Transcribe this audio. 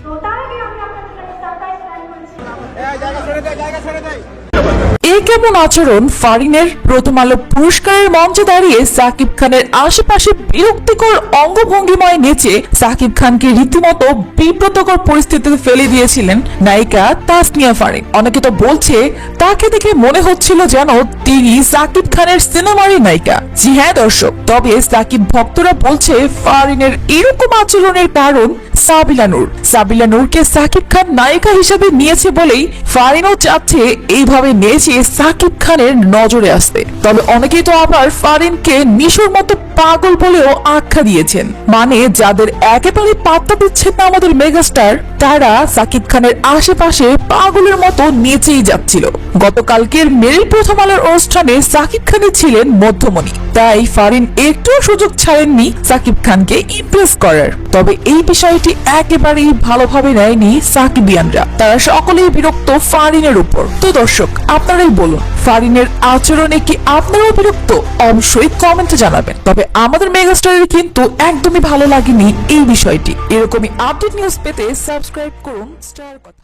তো তার আগে আমি আপনাদের একটা সারপ্রাইজ প্ল্যান করেছি। এই কেমন আচরণ ফারিনের? প্রথম আলো পুরস্কারের মঞ্চে দাঁড়িয়ে সাকিব খানের আশেপাশে বিরক্তিকর অঙ্গভঙ্গিময় নেচে সাকিব খানকে রীতিমতো বিব্রতকর পরিস্থিতিতে ফেলে দিয়েছিলেন নায়িকা তাসনিয়া ফারিন। অনেকে তো বলছে তাকে দেখে মনে হচ্ছিল যেন তিনি সাকিব খানের সিনেমারই নায়িকা। জি হ্যাঁ দর্শক, তবে সাকিব ভক্তরা বলছে ফারিনের এরকম আচরণের কারণ সাবিলা নূরকে সাকিব খান নায়িকা হিসেবে নিয়েছে বলেই ফারিনও চাচ্ছে এইভাবে নেচে সাকিব খানের নজরে আসতে। তবে অনেকেই তো আবার ফারিনকে নিশোর মতো পাগল বলেও আখ্যা দিয়েছেন। মানে যাদের একেবারে পাত্তা দিচ্ছেন না আমাদের মেগাস্টার, তারা সাকিব খানের আশেপাশে পাগলের মতো নেচেই যাচ্ছিল। গতকালকের মেরিল প্রথম আলোর অনুষ্ঠানে সাকিব খানই ছিলেন মধ্যমণি, তাই ফারিন একটু সুযোগ ছাড়েননি সাকিব খানকে ইমপ্রেস করার। তবে এই বিষয়টি একেবারেই ভালোভাবে নেয়নি সাকিবিয়ানরা, তারা সকলেই বিরক্ত ফারিনের উপর। তো দর্শক, আপনারাই বলুন, ফারিনের আচরণে কি আপনারাও বিরক্ত? অবশ্যই কমেন্টে জানাবেন। তবে আমাদের মেগাস্টারের কিন্তু একদমই ভালো লাগেনি এই বিষয়টি। এরকমই আপডেট নিউজ পেতে সাবস্ক্রাইব করুন স্টার কথা।